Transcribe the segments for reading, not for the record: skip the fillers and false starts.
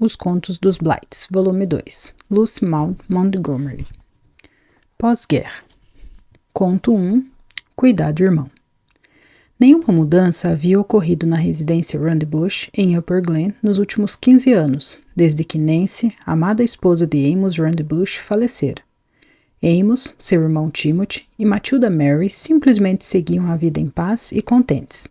Os Contos dos Blights, volume 2, Lucy Maud Montgomery. Pós-guerra. Conto 1. Cuidado, irmão. Nenhuma mudança havia ocorrido na residência Rundebush, em Upper Glen, nos últimos 15 anos, desde que Nancy, amada esposa de Amos Rundebush, falecera. Amos, seu irmão Timothy e Matilda Mary simplesmente seguiam a vida em paz e contentes.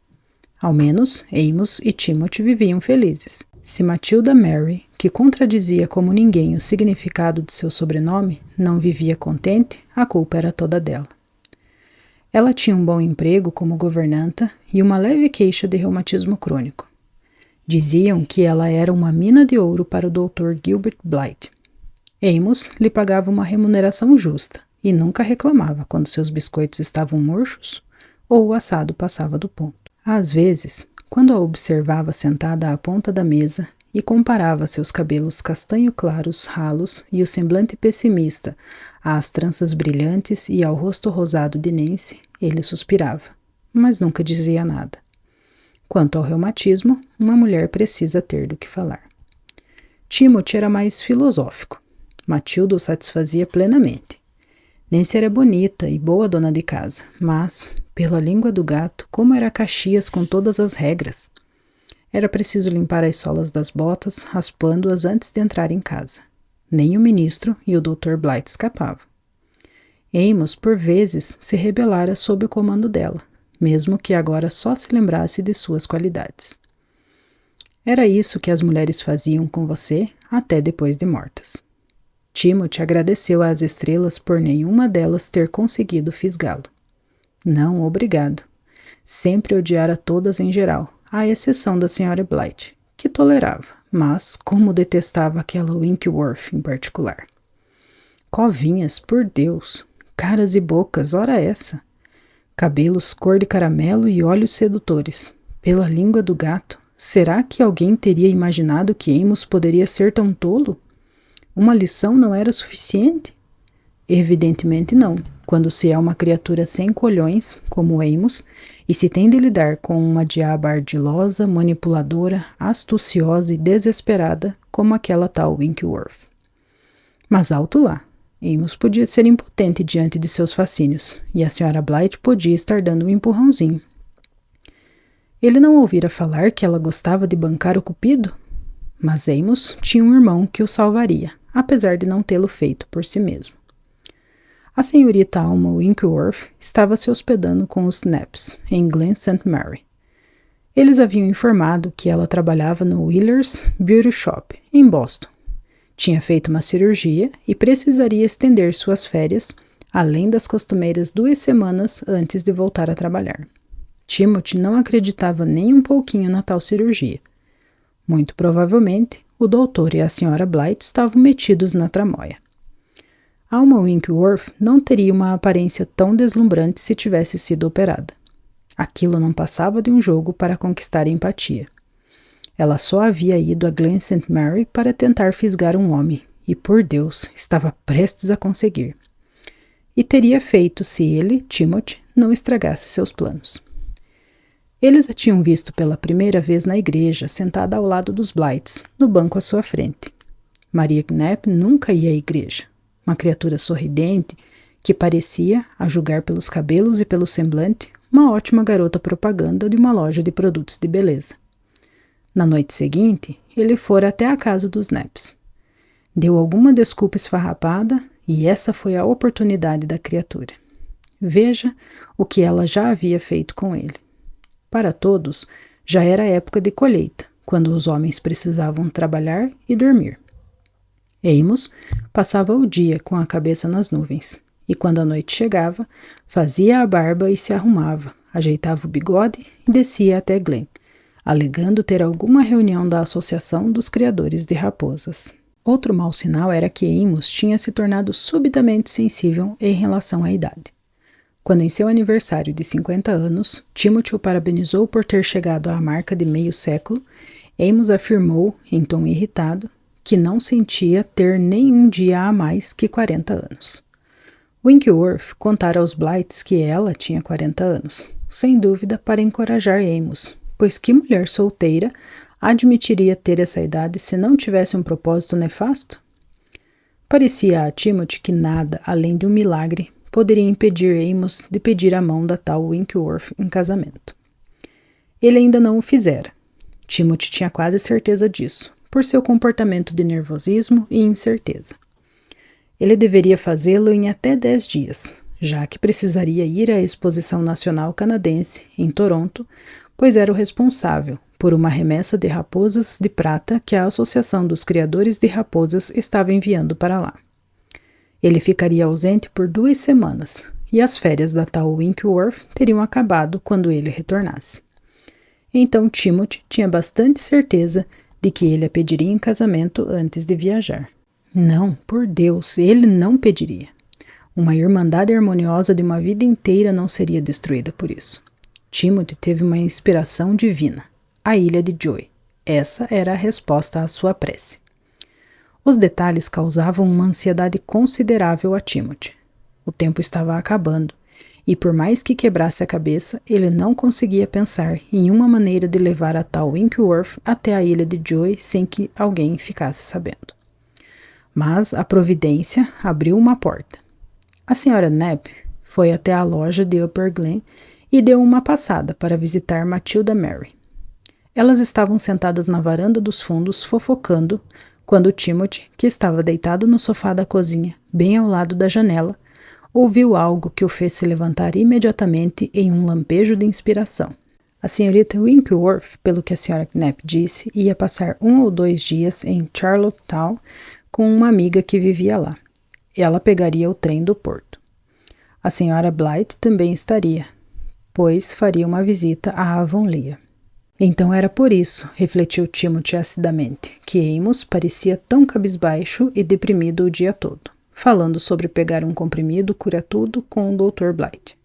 Ao menos, Amos e Timothy viviam felizes. Se Matilda Mary, que contradizia como ninguém o significado de seu sobrenome, não vivia contente, a culpa era toda dela. Ela tinha um bom emprego como governanta e uma leve queixa de reumatismo crônico. Diziam que ela era uma mina de ouro para o Dr. Gilbert Blythe. Amos lhe pagava uma remuneração justa e nunca reclamava quando seus biscoitos estavam murchos ou o assado passava do ponto. Às vezes, quando a observava sentada à ponta da mesa e comparava seus cabelos castanho claros, ralos e o semblante pessimista às tranças brilhantes e ao rosto rosado de Nancy, ele suspirava, mas nunca dizia nada. Quanto ao reumatismo, uma mulher precisa ter do que falar. Timothy era mais filosófico. Matilda o satisfazia plenamente. Nancy era bonita e boa dona de casa, mas, pela língua do gato, como era Caxias com todas as regras. Era preciso limpar as solas das botas, raspando-as antes de entrar em casa. Nem o ministro e o Dr. Blythe escapavam. Amos, por vezes, se rebelara sob o comando dela, mesmo que agora só se lembrasse de suas qualidades. Era isso que as mulheres faziam com você até depois de mortas. Timothy agradeceu às estrelas por nenhuma delas ter conseguido fisgá-lo. Não, obrigado. Sempre odiara todas em geral, à exceção da Sra. Blythe, que tolerava, mas como detestava aquela Winkworth em particular. Covinhas, por Deus! Caras e bocas, ora essa! Cabelos cor de caramelo e olhos sedutores. Pela língua do gato, será que alguém teria imaginado que Amos poderia ser tão tolo? Uma lição não era suficiente? Evidentemente não, quando se é uma criatura sem colhões, como Amos, e se tem de lidar com uma diaba ardilosa, manipuladora, astuciosa e desesperada, como aquela tal Winkworth. Mas alto lá, Amos podia ser impotente diante de seus fascínios, e a Sra. Blythe podia estar dando um empurrãozinho. Ele não ouvira falar que ela gostava de bancar o cupido? Mas Amos tinha um irmão que o salvaria, apesar de não tê-lo feito por si mesmo. A senhorita Alma Winkworth estava se hospedando com os Knaps, em Glen St. Mary. Eles haviam informado que ela trabalhava no Wheeler's Beauty Shop, em Boston. Tinha feito uma cirurgia e precisaria estender suas férias, além das costumeiras 2 semanas antes de voltar a trabalhar. Timothy não acreditava nem um pouquinho na tal cirurgia. Muito provavelmente, o doutor e a Sra. Blythe estavam metidos na tramóia. Alma Winkworth não teria uma aparência tão deslumbrante se tivesse sido operada. Aquilo não passava de um jogo para conquistar empatia. Ela só havia ido a Glen St. Mary para tentar fisgar um homem, e, por Deus, estava prestes a conseguir. E teria feito se ele, Timothy, não estragasse seus planos. Eles a tinham visto pela primeira vez na igreja, sentada ao lado dos Blythes, no banco à sua frente. Maria Knapp nunca ia à igreja. Uma criatura sorridente, que parecia, a julgar pelos cabelos e pelo semblante, uma ótima garota propaganda de uma loja de produtos de beleza. Na noite seguinte, ele fora até a casa dos Knapps. Deu alguma desculpa esfarrapada e essa foi a oportunidade da criatura. Veja o que ela já havia feito com ele. Para todos, já era época de colheita, quando os homens precisavam trabalhar e dormir. Amos passava o dia com a cabeça nas nuvens, e quando a noite chegava, fazia a barba e se arrumava, ajeitava o bigode e descia até Glen, alegando ter alguma reunião da Associação dos Criadores de Raposas. Outro mau sinal era que Amos tinha se tornado subitamente sensível em relação à idade. Quando em seu aniversário de 50 anos, Timothy o parabenizou por ter chegado à marca de meio século, Amos afirmou, em tom irritado, que não sentia ter nem um dia a mais que 40 anos. Winkworth contara aos Blythes que ela tinha 40 anos, sem dúvida para encorajar Amos, pois que mulher solteira admitiria ter essa idade se não tivesse um propósito nefasto? Parecia a Timothy que nada, além de um milagre, poderia impedir Amos de pedir a mão da tal Winkleworth em casamento. Ele ainda não o fizera. Timothy tinha quase certeza disso, por seu comportamento de nervosismo e incerteza. Ele deveria fazê-lo em até 10 dias, já que precisaria ir à Exposição Nacional Canadense, em Toronto, pois era o responsável por uma remessa de raposas de prata que a Associação dos Criadores de Raposas estava enviando para lá. Ele ficaria ausente por 2 semanas, e as férias da tal Winkleworth teriam acabado quando ele retornasse. Então Timothy tinha bastante certeza de que ele a pediria em casamento antes de viajar. Não, por Deus, ele não pediria. Uma irmandade harmoniosa de uma vida inteira não seria destruída por isso. Timothy teve uma inspiração divina, a ilha de Joy. Essa era a resposta à sua prece. Os detalhes causavam uma ansiedade considerável a Timothy. O tempo estava acabando, e por mais que quebrasse a cabeça, ele não conseguia pensar em uma maneira de levar a tal Winkleworth até a ilha de Joy sem que alguém ficasse sabendo. Mas a providência abriu uma porta. A senhora Knapp foi até a loja de Upper Glen e deu uma passada para visitar Matilda Mary. Elas estavam sentadas na varanda dos fundos fofocando quando Timothy, que estava deitado no sofá da cozinha, bem ao lado da janela, ouviu algo que o fez se levantar imediatamente em um lampejo de inspiração. A senhorita Winkleworth, pelo que a senhora Knapp disse, ia passar 1 ou 2 dias em Charlottetown com uma amiga que vivia lá. Ela pegaria o trem do porto. A senhora Blythe também estaria, pois faria uma visita a Avonlea. Então era por isso, refletiu Timothy acidamente, que Amos parecia tão cabisbaixo e deprimido o dia todo, falando sobre pegar um comprimido cura-tudo com o Dr. Blythe.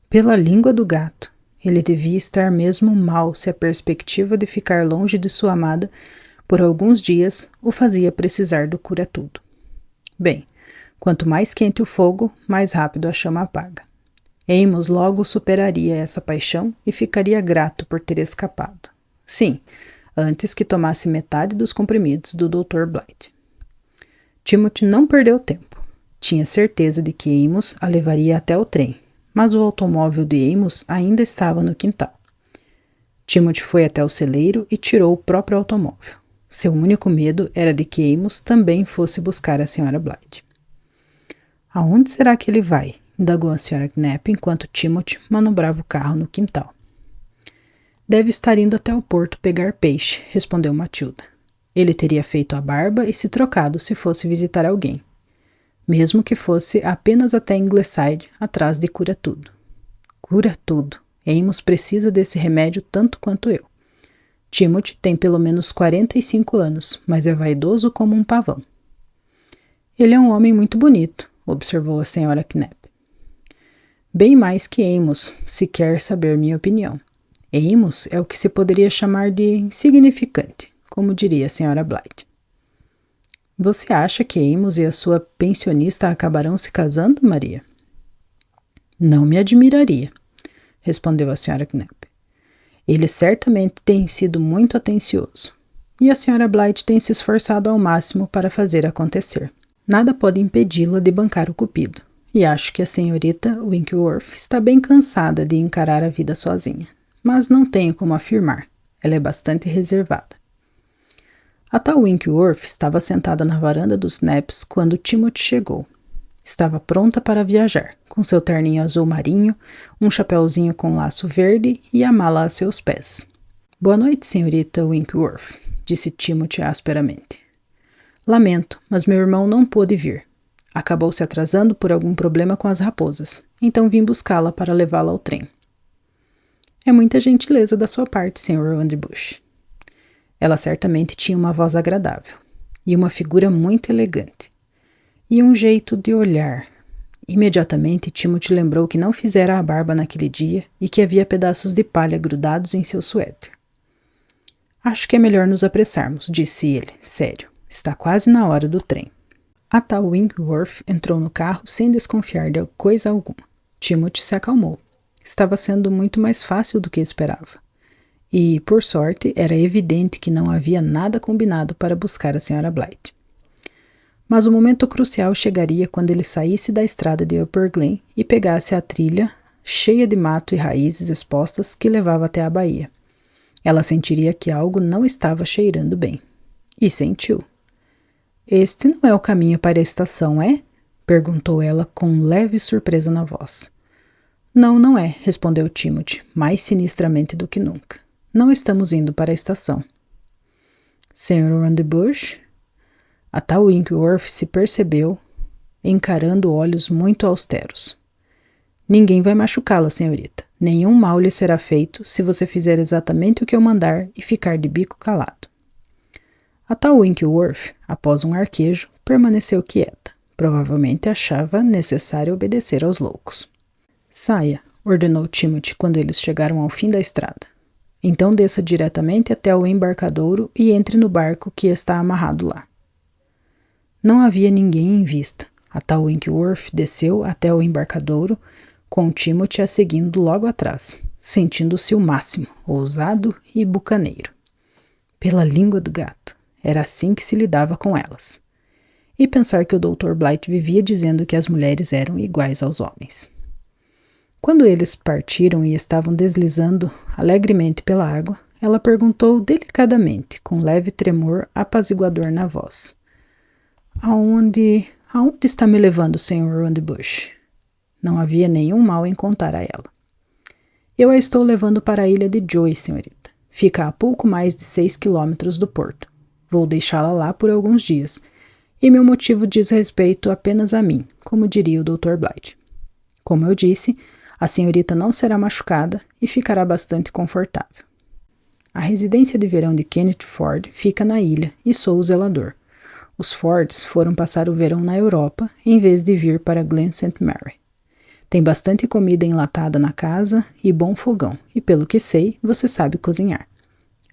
Pela língua do gato, ele devia estar mesmo mal se a perspectiva de ficar longe de sua amada por alguns dias o fazia precisar do cura-tudo. Bem, quanto mais quente o fogo, mais rápido a chama apaga. Amos logo superaria essa paixão e ficaria grato por ter escapado. Sim, antes que tomasse metade dos comprimidos do Dr. Blythe. Timothy não perdeu tempo. Tinha certeza de que Amos a levaria até o trem, mas o automóvel de Amos ainda estava no quintal. Timothy foi até o celeiro e tirou o próprio automóvel. Seu único medo era de que Amos também fosse buscar a Sra. Blythe. Aonde será que ele vai? Indagou a Sra. Knapp enquanto Timothy manobrava o carro no quintal. Deve estar indo até o porto pegar peixe, respondeu Matilda. Ele teria feito a barba e se trocado se fosse visitar alguém. Mesmo que fosse apenas até Ingleside, atrás de cura-tudo. Cura-tudo. Amos precisa desse remédio tanto quanto eu. Timothy tem pelo menos 45 anos, mas é vaidoso como um pavão. Ele é um homem muito bonito, observou a Sra. Knapp. Bem mais que Amos, se quer saber minha opinião. Amos é o que se poderia chamar de insignificante, como diria a Sra. Blythe. Você acha que Amos e a sua pensionista acabarão se casando, Maria? Não me admiraria, respondeu a Sra. Knapp. Ele certamente tem sido muito atencioso, e a Sra. Blythe tem se esforçado ao máximo para fazer acontecer. Nada pode impedi-la de bancar o cupido, e acho que a senhorita Winkleworth está bem cansada de encarar a vida sozinha, mas não tenho como afirmar, ela é bastante reservada. A tal Winkleworth estava sentada na varanda dos Knapps quando Timothy chegou. Estava pronta para viajar, com seu terninho azul marinho, um chapeuzinho com laço verde e a mala a seus pés. Boa noite, senhorita Winkleworth, disse Timothy asperamente. Lamento, mas meu irmão não pôde vir. Acabou se atrasando por algum problema com as raposas, então vim buscá-la para levá-la ao trem. É muita gentileza da sua parte, Sr. Vanderbush. Ela certamente tinha uma voz agradável, e uma figura muito elegante, e um jeito de olhar. Imediatamente Timothy lembrou que não fizera a barba naquele dia e que havia pedaços de palha grudados em seu suéter. Acho que é melhor nos apressarmos, disse ele, sério. Está quase na hora do trem. A tal Winkleworth entrou no carro sem desconfiar de coisa alguma. Timothy se acalmou. Estava sendo muito mais fácil do que esperava. E, por sorte, era evidente que não havia nada combinado para buscar a Sra. Blythe. Mas o momento crucial chegaria quando ele saísse da estrada de Upper Glen e pegasse a trilha cheia de mato e raízes expostas que levava até a baía. Ela sentiria que algo não estava cheirando bem. E sentiu. Este não é o caminho para a estação, é? Perguntou ela com leve surpresa na voz. Não, não é, respondeu Timothy, mais sinistramente do que nunca. Não estamos indo para a estação. Sr. Rundlebush? A tal Winkworth se percebeu, encarando olhos muito austeros. Ninguém vai machucá-la, senhorita. Nenhum mal lhe será feito se você fizer exatamente o que eu mandar e ficar de bico calado. A tal Winkworth, após um arquejo, permaneceu quieta. Provavelmente achava necessário obedecer aos loucos. Saia, ordenou Timothy quando eles chegaram ao fim da estrada. Então desça diretamente até o embarcadouro e entre no barco que está amarrado lá. Não havia ninguém em vista. A tal Winkworth desceu até o embarcadouro, com Timothy a seguindo logo atrás, sentindo-se o máximo, ousado e bucaneiro. Pela língua do gato, era assim que se lidava com elas. E pensar que o Dr. Blythe vivia dizendo que as mulheres eram iguais aos homens. Quando eles partiram e estavam deslizando alegremente pela água, ela perguntou delicadamente, com leve tremor apaziguador na voz. Aonde está me levando, Sr. Rundlebush? Não havia nenhum mal em contar a ela. Eu a estou levando para a ilha de Joy, senhorita. Fica a pouco mais de 6 quilômetros do porto. Vou deixá-la lá por alguns dias, e meu motivo diz respeito apenas a mim, como diria o Dr. Blythe. Como eu disse, a senhorita não será machucada e ficará bastante confortável. A residência de verão de Kenneth Ford fica na ilha e sou o zelador. Os Fords foram passar o verão na Europa em vez de vir para Glen St. Mary. Tem bastante comida enlatada na casa e bom fogão, e pelo que sei, você sabe cozinhar.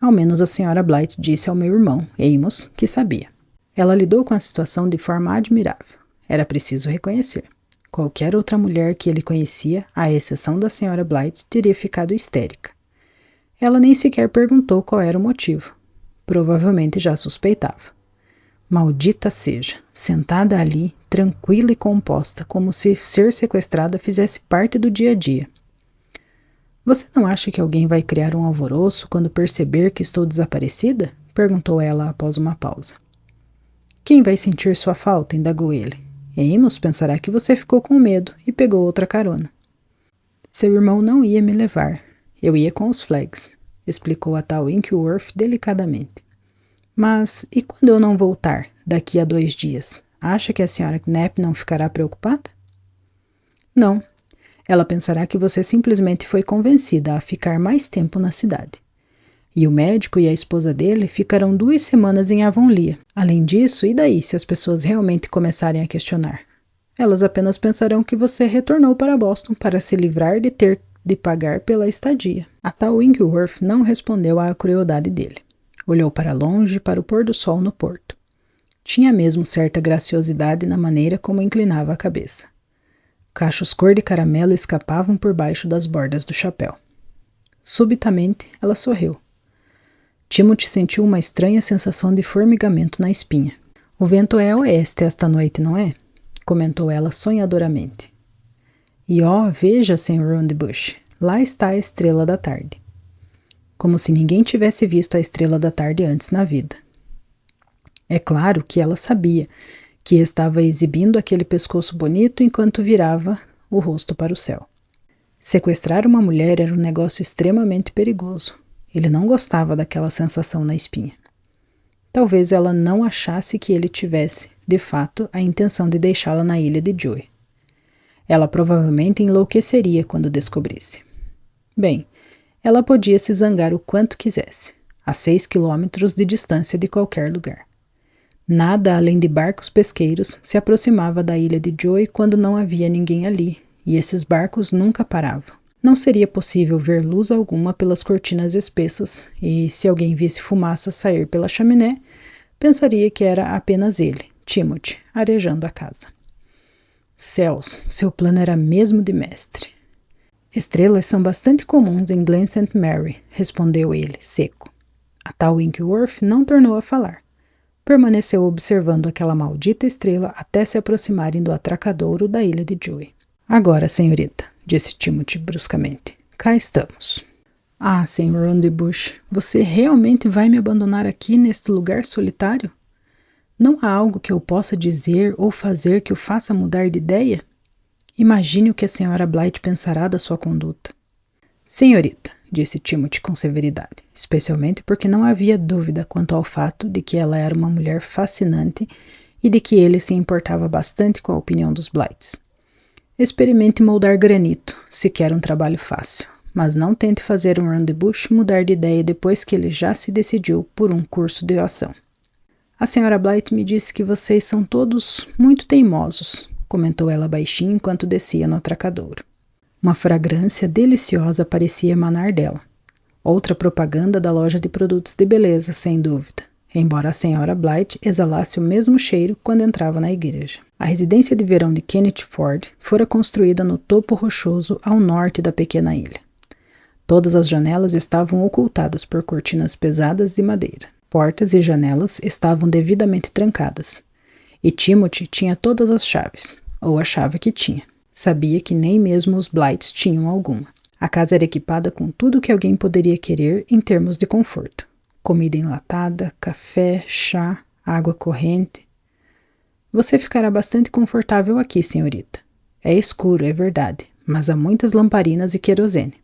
Ao menos a Sra. Blythe disse ao meu irmão, Amos, que sabia. Ela lidou com a situação de forma admirável. Era preciso reconhecer. Qualquer outra mulher que ele conhecia, à exceção da Sra. Blythe, teria ficado histérica. Ela nem sequer perguntou qual era o motivo. Provavelmente já suspeitava. Maldita seja, sentada ali, tranquila e composta, como se ser sequestrada fizesse parte do dia a dia. Você não acha que alguém vai criar um alvoroço quando perceber que estou desaparecida? Perguntou ela após uma pausa. Quem vai sentir sua falta? Indagou ele. Amos pensará que você ficou com medo e pegou outra carona. Seu irmão não ia me levar. Eu ia com os Flags, explicou a tal Winkworth delicadamente. Mas, e quando eu não voltar, daqui a 2 dias? Acha que a Sra. Knapp não ficará preocupada? Não. Ela pensará que você simplesmente foi convencida a ficar mais tempo na cidade. E o médico e a esposa dele ficarão 2 semanas em Avonlea. Além disso, e daí se as pessoas realmente começarem a questionar? Elas apenas pensarão que você retornou para Boston para se livrar de ter de pagar pela estadia. A tal Winkworth não respondeu à crueldade dele. Olhou para longe, para o pôr do sol no porto. Tinha mesmo certa graciosidade na maneira como inclinava a cabeça. Cachos cor de caramelo escapavam por baixo das bordas do chapéu. Subitamente, ela sorriu. Timothy sentiu uma estranha sensação de formigamento na espinha. O vento é a oeste esta noite, não é? Comentou ela sonhadoramente. E veja, Sr. Rundlebush, lá está a estrela da tarde. Como se ninguém tivesse visto a estrela da tarde antes na vida. É claro que ela sabia que estava exibindo aquele pescoço bonito enquanto virava o rosto para o céu. Sequestrar uma mulher era um negócio extremamente perigoso. Ele não gostava daquela sensação na espinha. Talvez ela não achasse que ele tivesse, de fato, a intenção de deixá-la na ilha de Joy. Ela provavelmente enlouqueceria quando descobrisse. Bem, ela podia se zangar o quanto quisesse, a 6 quilômetros de distância de qualquer lugar. Nada além de barcos pesqueiros se aproximava da ilha de Joy quando não havia ninguém ali, e esses barcos nunca paravam. Não seria possível ver luz alguma pelas cortinas espessas, e se alguém visse fumaça sair pela chaminé, pensaria que era apenas ele, Timothy, arejando a casa. Céus, seu plano era mesmo de mestre. Estrelas são bastante comuns em Glen St. Mary, respondeu ele, seco. A tal Winkworth não tornou a falar. Permaneceu observando aquela maldita estrela até se aproximarem do atracadouro da ilha de Joey. Agora, senhorita, disse Timothy bruscamente, cá estamos. Ah, Sr. Rondebush, você realmente vai me abandonar aqui neste lugar solitário? Não há algo que eu possa dizer ou fazer que o faça mudar de ideia? Imagine o que a Sra. Blythe pensará da sua conduta. Senhorita, disse Timothy com severidade, especialmente porque não havia dúvida quanto ao fato de que ela era uma mulher fascinante e de que ele se importava bastante com a opinião dos Blythes. Experimente moldar granito, se quer um trabalho fácil, mas não tente fazer um Rondebush mudar de ideia depois que ele já se decidiu por um curso de ação. A Sra. Blythe me disse que vocês são todos muito teimosos, comentou ela baixinho enquanto descia no atracadouro. Uma fragrância deliciosa parecia emanar dela. Outra propaganda da loja de produtos de beleza, sem dúvida, embora a Sra. Blythe exalasse o mesmo cheiro quando entrava na igreja. A residência de verão de Kenneth Ford fora construída no topo rochoso ao norte da pequena ilha. Todas as janelas estavam ocultadas por cortinas pesadas de madeira. Portas e janelas estavam devidamente trancadas. E Timothy tinha todas as chaves, ou achava que tinha. Sabia que nem mesmo os Blythes tinham alguma. A casa era equipada com tudo o que alguém poderia querer em termos de conforto. Comida enlatada, café, chá, água corrente. Você ficará bastante confortável aqui, senhorita. É escuro, é verdade, mas há muitas lamparinas e querosene.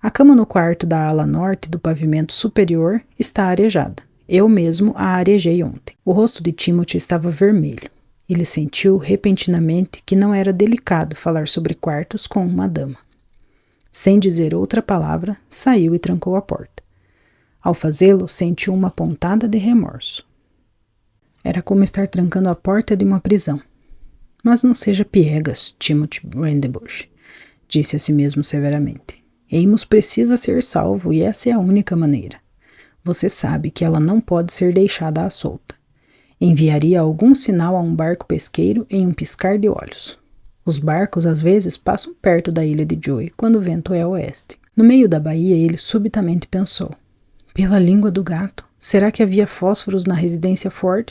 A cama no quarto da ala norte do pavimento superior está arejada. Eu mesmo a arejei ontem. O rosto de Timothy estava vermelho. Ele sentiu repentinamente que não era delicado falar sobre quartos com uma dama. Sem dizer outra palavra, saiu e trancou a porta. Ao fazê-lo, sentiu uma pontada de remorso. Era como estar trancando a porta de uma prisão. Mas não seja piegas, Timothy Rondebush, disse a si mesmo severamente. Amos precisa ser salvo e essa é a única maneira. Você sabe que ela não pode ser deixada à solta. Enviaria algum sinal a um barco pesqueiro em um piscar de olhos. Os barcos às vezes passam perto da ilha de Joey quando o vento é a oeste. No meio da baía ele subitamente pensou. Pela língua do gato, será que havia fósforos na residência Ford?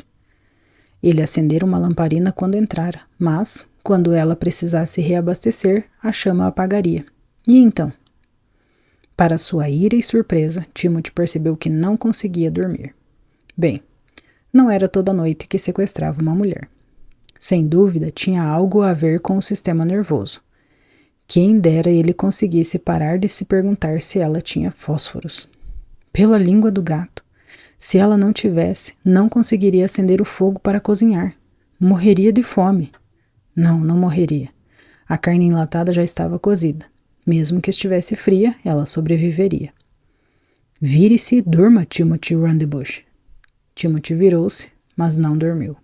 Ele acendera uma lamparina quando entrara, mas, quando ela precisasse reabastecer, a chama apagaria. E então? Para sua ira e surpresa, Timothy percebeu que não conseguia dormir. Bem, não era toda noite que sequestrava uma mulher. Sem dúvida, tinha algo a ver com o sistema nervoso. Quem dera ele conseguisse parar de se perguntar se ela tinha fósforos. Pela língua do gato. Se ela não tivesse, não conseguiria acender o fogo para cozinhar. Morreria de fome. Não morreria. A carne enlatada já estava cozida. Mesmo que estivesse fria, ela sobreviveria. Vire-se e durma, Timothy Rondebush. Timothy virou-se, mas não dormiu.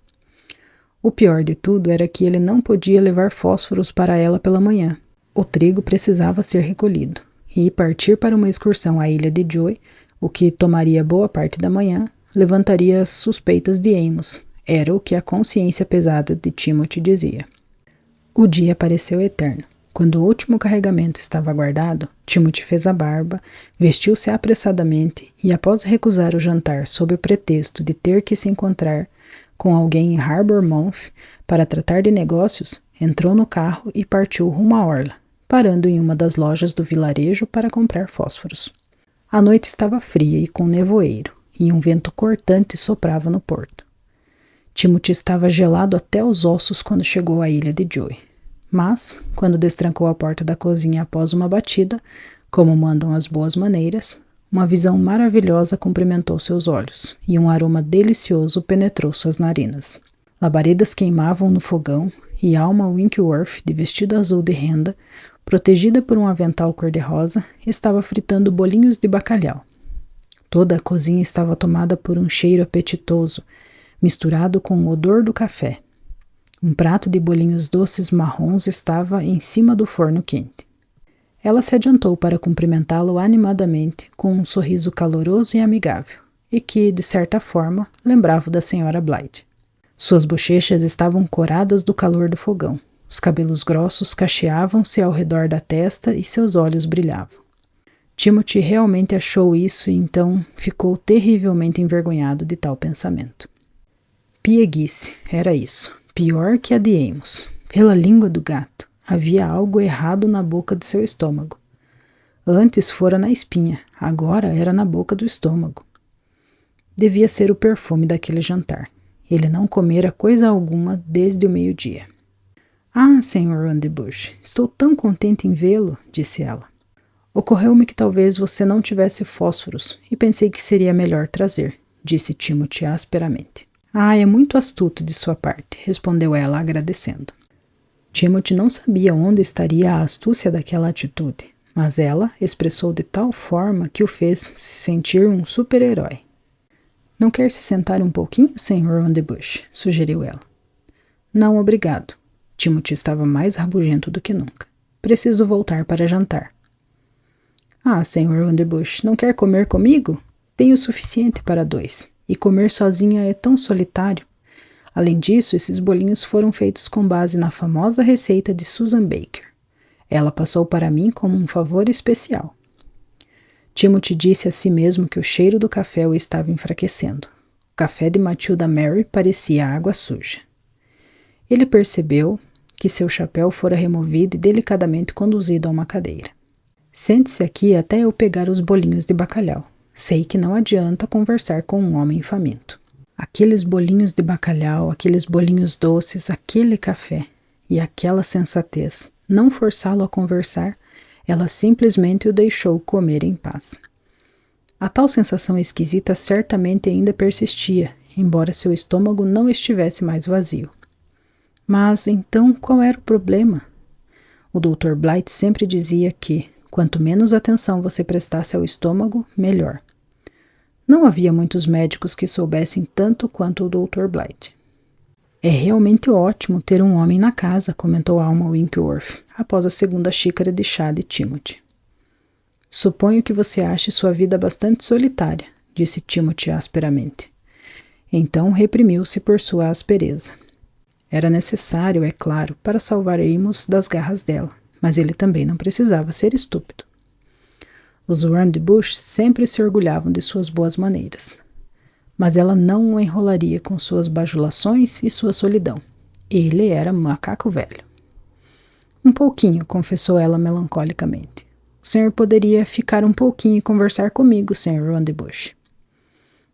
O pior de tudo era que ele não podia levar fósforos para ela pela manhã. O trigo precisava ser recolhido, e partir para uma excursão à ilha de Joey, o que tomaria boa parte da manhã, levantaria as suspeitas de Amos. Era o que a consciência pesada de Timothy dizia. O dia pareceu eterno. Quando o último carregamento estava guardado, Timothy fez a barba, vestiu-se apressadamente e, após recusar o jantar sob o pretexto de ter que se encontrar com alguém em Harbour Mouth para tratar de negócios, entrou no carro e partiu rumo à orla, parando em uma das lojas do vilarejo para comprar fósforos. A noite estava fria e com nevoeiro, e um vento cortante soprava no porto. Timothy estava gelado até os ossos quando chegou à ilha de Joey. Mas, quando destrancou a porta da cozinha após uma batida, como mandam as boas maneiras, uma visão maravilhosa cumprimentou seus olhos, e um aroma delicioso penetrou suas narinas. Labaredas queimavam no fogão, e Alma Winkworth, de vestido azul de renda, protegida por um avental cor-de-rosa, estava fritando bolinhos de bacalhau. Toda a cozinha estava tomada por um cheiro apetitoso, misturado com o odor do café. Um prato de bolinhos doces marrons estava em cima do forno quente. Ela se adiantou para cumprimentá-lo animadamente, com um sorriso caloroso e amigável, e que, de certa forma, lembrava o da Sra. Blythe. Suas bochechas estavam coradas do calor do fogão, Os cabelos grossos cacheavam-se ao redor da testa e seus olhos brilhavam. Timothy realmente achou isso e então ficou terrivelmente envergonhado de tal pensamento. Pieguice, era isso, pior que a de Amos. Pela língua do gato, havia algo errado na boca de seu estômago. Antes fora na espinha, agora era na boca do estômago. Devia ser o perfume daquele jantar. Ele não comera coisa alguma desde o meio-dia. Ah, Sr. Underbush, estou tão contente em vê-lo, disse ela. Ocorreu-me que talvez você não tivesse fósforos e pensei que seria melhor trazer, disse Timothy asperamente. Ah, é muito astuto de sua parte, respondeu ela agradecendo. Timothy não sabia onde estaria a astúcia daquela atitude, mas ela expressou de tal forma que o fez se sentir um super-herói. Não quer se sentar um pouquinho, Sr. Underbush? Sugeriu ela. Não, obrigado. Timothy estava mais rabugento do que nunca. Preciso voltar para jantar. Ah, Sr. Underbush, não quer comer comigo? Tenho o suficiente para 2. E comer sozinha é tão solitário. Além disso, esses bolinhos foram feitos com base na famosa receita de Susan Baker. Ela passou para mim como um favor especial. Timothy disse a si mesmo que o cheiro do café o estava enfraquecendo. O café de Matilda Mary parecia água suja. Ele percebeu que seu chapéu fora removido e delicadamente conduzido a uma cadeira. Sente-se aqui até eu pegar os bolinhos de bacalhau. Sei que não adianta conversar com um homem faminto. Aqueles bolinhos de bacalhau, aqueles bolinhos doces, aquele café e aquela sensatez. Não forçá-lo a conversar, ela simplesmente o deixou comer em paz. A tal sensação esquisita certamente ainda persistia, embora seu estômago não estivesse mais vazio. Mas então qual era o problema? O Dr. Blight sempre dizia que, quanto menos atenção você prestasse ao estômago, melhor. Não havia muitos médicos que soubessem tanto quanto o Dr. Blight. É realmente ótimo ter um homem na casa, comentou Alma Winkworth, após a segunda xícara de chá de Timothy. Suponho que você ache sua vida bastante solitária, disse Timothy asperamente. Então reprimiu-se por sua aspereza. Era necessário, é claro, para salvar Amos das garras dela, mas ele também não precisava ser estúpido. Os Underbush sempre se orgulhavam de suas boas maneiras. Mas ela não o enrolaria com suas bajulações e sua solidão. Ele era macaco velho. Um pouquinho, confessou ela melancolicamente. O senhor poderia ficar um pouquinho e conversar comigo, Sr. Underbush.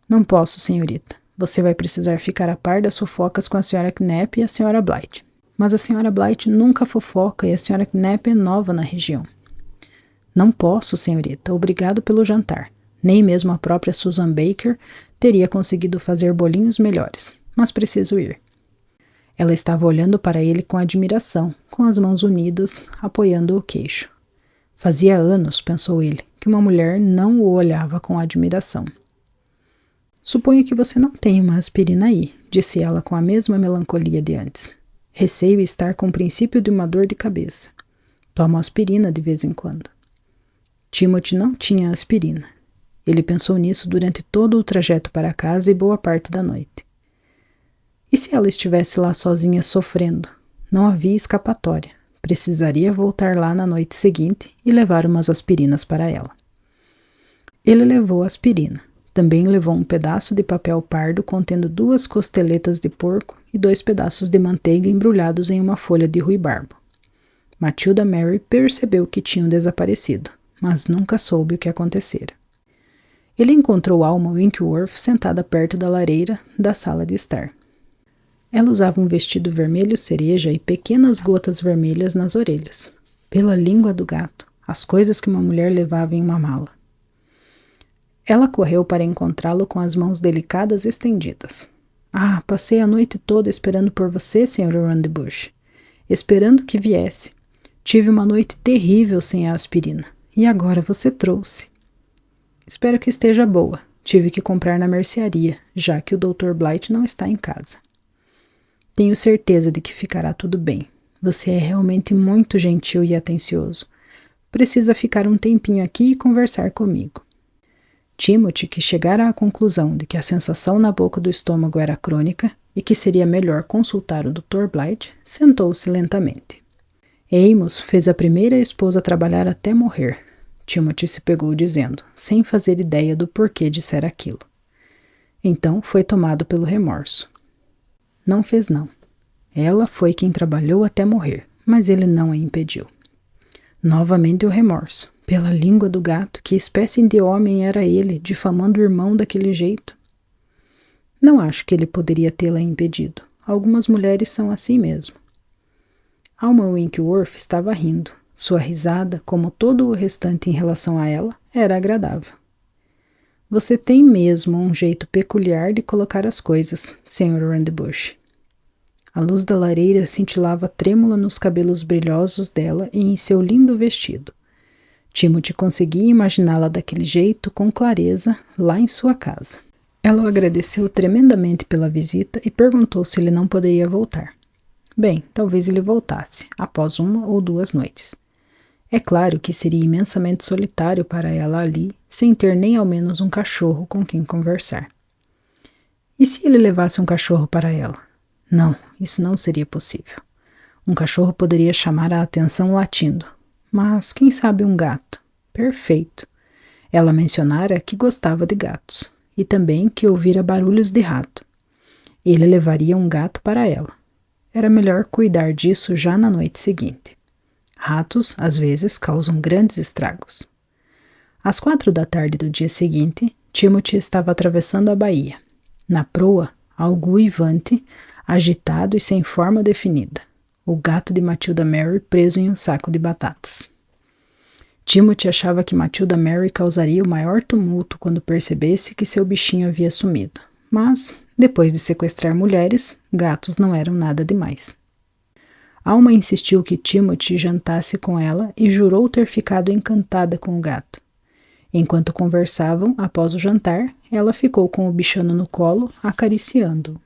Não posso, senhorita. Você vai precisar ficar a par das fofocas com a Sra. Knapp e a Sra. Blight. Mas a Sra. Blight nunca fofoca e a Sra. Knapp é nova na região. Não posso, senhorita. Obrigado pelo jantar. Nem mesmo a própria Susan Baker teria conseguido fazer bolinhos melhores, mas preciso ir. Ela estava olhando para ele com admiração, com as mãos unidas, apoiando o queixo. Fazia anos, pensou ele, que uma mulher não o olhava com admiração. Suponho que você não tem uma aspirina aí, disse ela com a mesma melancolia de antes. Receio estar com o princípio de uma dor de cabeça. Tomo aspirina de vez em quando. Timothy não tinha aspirina. Ele pensou nisso durante todo o trajeto para casa e boa parte da noite. E se ela estivesse lá sozinha sofrendo? Não havia escapatória. Precisaria voltar lá na noite seguinte e levar umas aspirinas para ela. Ele levou a aspirina. Também levou um pedaço de papel pardo contendo 2 costeletas de porco e 2 pedaços de manteiga embrulhados em uma folha de ruibarbo. Matilda Mary percebeu que tinham desaparecido, mas nunca soube o que acontecera. Ele encontrou Alma Winkworth sentada perto da lareira da sala de estar. Ela usava um vestido vermelho cereja e pequenas gotas vermelhas nas orelhas. Pela língua do gato, as coisas que uma mulher levava em uma mala. Ela correu para encontrá-lo com as mãos delicadas estendidas. Ah, passei a noite toda esperando por você, Sr. Underbush. Esperando que viesse. Tive uma noite terrível sem a aspirina. E agora você trouxe. Espero que esteja boa. Tive que comprar na mercearia, já que o Dr. Blight não está em casa. Tenho certeza de que ficará tudo bem. Você é realmente muito gentil e atencioso. Precisa ficar um tempinho aqui e conversar comigo. Timothy, que chegara à conclusão de que a sensação na boca do estômago era crônica e que seria melhor consultar o Dr. Blythe, sentou-se lentamente. Amos fez a primeira esposa trabalhar até morrer, Timothy se pegou dizendo, sem fazer ideia do porquê dissera aquilo. Então foi tomado pelo remorso. Não fez não. Ela foi quem trabalhou até morrer, mas ele não a impediu. Novamente o remorso. Pela língua do gato, que espécie de homem era ele, difamando o irmão daquele jeito? Não acho que ele poderia tê-la impedido. Algumas mulheres são assim mesmo. Alma Winkleworth estava rindo. Sua risada, como todo o restante em relação a ela, era agradável. Você tem mesmo um jeito peculiar de colocar as coisas, Sr. Randbush. A luz da lareira cintilava trêmula nos cabelos brilhosos dela e em seu lindo vestido. Timothy conseguia imaginá-la daquele jeito com clareza lá em sua casa. Ela o agradeceu tremendamente pela visita e perguntou se ele não poderia voltar. Bem, talvez ele voltasse, após 1 ou 2 noites. É claro que seria imensamente solitário para ela ali, sem ter nem ao menos um cachorro com quem conversar. E se ele levasse um cachorro para ela? Não, isso não seria possível. Um cachorro poderia chamar a atenção latindo. Mas, quem sabe um gato? Perfeito. Ela mencionara que gostava de gatos, e também que ouvira barulhos de rato. Ele levaria um gato para ela. Era melhor cuidar disso já na noite seguinte. Ratos, às vezes, causam grandes estragos. Às 4 da tarde do dia seguinte, Timothy estava atravessando a baía. Na proa, algo uivante, agitado e sem forma definida. O gato de Matilda Mary preso em um saco de batatas. Timothy achava que Matilda Mary causaria o maior tumulto quando percebesse que seu bichinho havia sumido. Mas, depois de sequestrar mulheres, gatos não eram nada demais. Alma insistiu que Timothy jantasse com ela e jurou ter ficado encantada com o gato. Enquanto conversavam, após o jantar, ela ficou com o bichano no colo, acariciando-o.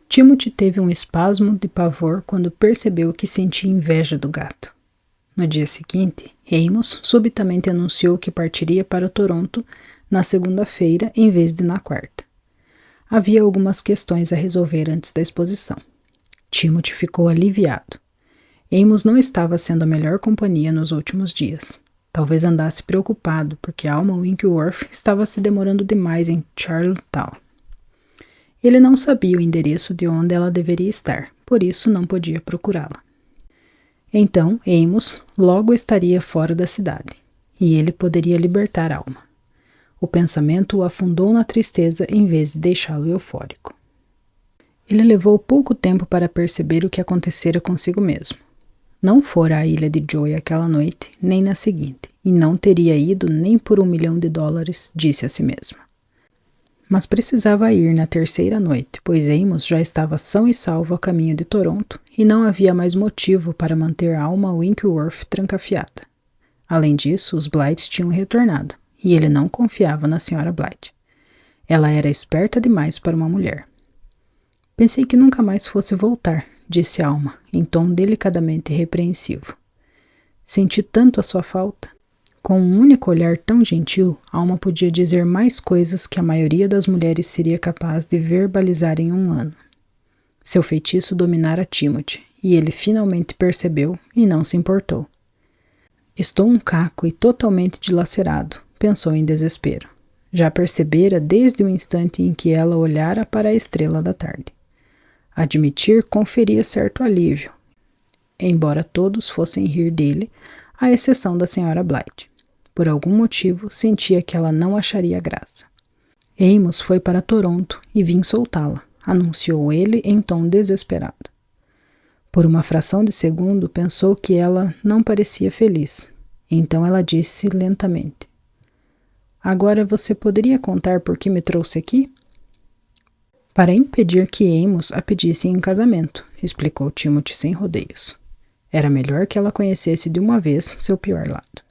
Timothy teve um espasmo de pavor quando percebeu que sentia inveja do gato. No dia seguinte, Amos subitamente anunciou que partiria para Toronto na segunda-feira em vez de na quarta. Havia algumas questões a resolver antes da exposição. Timothy ficou aliviado. Amos não estava sendo a melhor companhia nos últimos dias. Talvez andasse preocupado, porque Alma Winkleworth estava se demorando demais em Charlottetown. Ele não sabia o endereço de onde ela deveria estar, por isso não podia procurá-la. Então, Amos logo estaria fora da cidade, e ele poderia libertar Alma. O pensamento o afundou na tristeza em vez de deixá-lo eufórico. Ele levou pouco tempo para perceber o que acontecera consigo mesmo. Não fora à ilha de Joy aquela noite, nem na seguinte, e não teria ido nem por $1 milhão, disse a si mesma. Mas precisava ir na terceira noite, pois Amos já estava são e salvo a caminho de Toronto e não havia mais motivo para manter Alma Winkleworth trancafiada. Além disso, os Blythes tinham retornado, e ele não confiava na Sra. Blythe. Ela era esperta demais para uma mulher. Pensei que nunca mais fosse voltar, disse Alma, em tom delicadamente repreensivo. Senti tanto a sua falta. Com um único olhar tão gentil, Alma podia dizer mais coisas que a maioria das mulheres seria capaz de verbalizar em 1 ano. Seu feitiço dominara Timothy, e ele finalmente percebeu e não se importou. Estou um caco e totalmente dilacerado, pensou em desespero. Já percebera desde o instante em que ela olhara para a estrela da tarde. Admitir conferia certo alívio, embora todos fossem rir dele, à exceção da Sra. Blythe. Por algum motivo, sentia que ela não acharia graça. Amos foi para Toronto e vim soltá-la, anunciou ele em tom desesperado. Por uma fração de segundo, pensou que ela não parecia feliz. Então ela disse lentamente: Agora você poderia contar por que me trouxe aqui? Para impedir que Amos a pedisse em casamento, explicou Timothy sem rodeios. Era melhor que ela conhecesse de uma vez seu pior lado.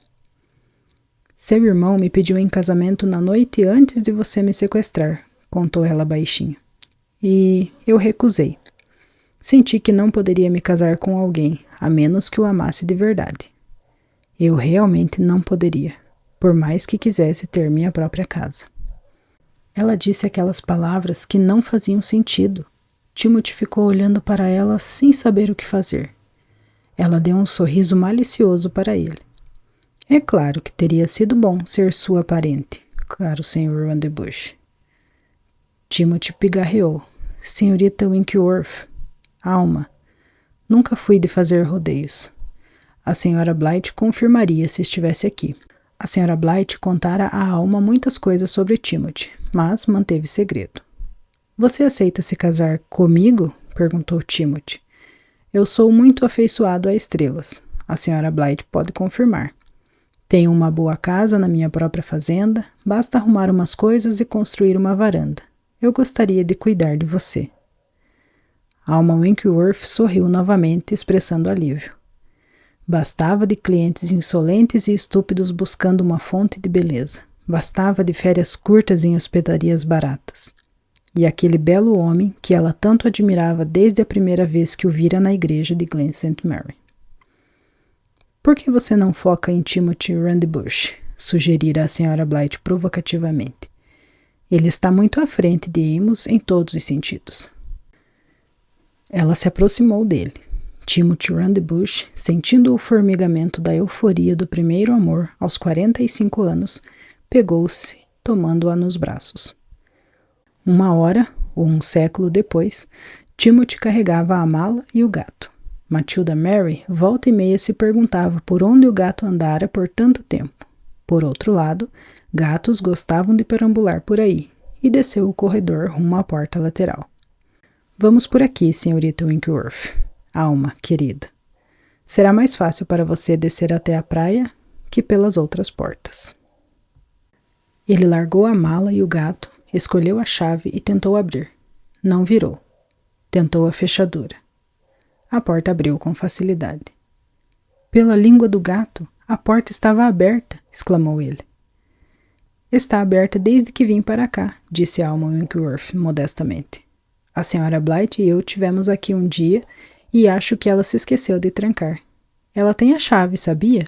Seu irmão me pediu em casamento na noite antes de você me sequestrar, contou ela baixinho. E eu recusei. Senti que não poderia me casar com alguém, a menos que o amasse de verdade. Eu realmente não poderia. por mais que quisesse ter minha própria casa. Ela disse aquelas palavras que não faziam sentido. Timothy ficou olhando para ela sem saber o que fazer. Ela deu um sorriso malicioso para ele. É claro que teria sido bom ser sua parente, claro, Sr. Randebush. Timothy pigarreou. Senhorita Winkworth, Alma, nunca fui de fazer rodeios. A Sra. Blythe confirmaria se estivesse aqui. A Sra. Blythe contara a Alma muitas coisas sobre Timothy, mas manteve segredo. Você aceita se casar comigo? Perguntou Timothy. Eu sou muito afeiçoado a estrelas. A Sra. Blythe pode confirmar. Tenho uma boa casa na minha própria fazenda, basta arrumar umas coisas e construir uma varanda. Eu gostaria de cuidar de você. Alma Winkworth sorriu novamente, expressando alívio. Bastava de clientes insolentes e estúpidos buscando uma fonte de beleza. Bastava de férias curtas em hospedarias baratas. E aquele belo homem que ela tanto admirava desde a primeira vez que o vira na igreja de Glen St. Mary. Por que você não foca em Timothy Randebush? Sugerira a Sra. Blythe provocativamente. Ele está muito à frente de Amos em todos os sentidos. Ela se aproximou dele. Timothy Randebush, sentindo o formigamento da euforia do primeiro amor aos 45 anos, pegou-se, tomando-a nos braços. Uma hora, ou um século depois, Timothy carregava a mala e o gato. Matilda Mary volta e meia se perguntava por onde o gato andara por tanto tempo. Por outro lado, gatos gostavam de perambular por aí, e desceu o corredor rumo à porta lateral. Vamos por aqui, senhorita Winkworth. Alma, querida. Será mais fácil para você descer até a praia que pelas outras portas. Ele largou a mala e o gato, escolheu a chave e tentou abrir. Não virou. Tentou a fechadura. A porta abriu com facilidade. Pela língua do gato, a porta estava aberta, exclamou ele. Está aberta desde que vim para cá, disse Alma Winkworth modestamente. A Sra. Blythe e eu tivemos aqui um dia e acho que ela se esqueceu de trancar. Ela tem a chave, sabia?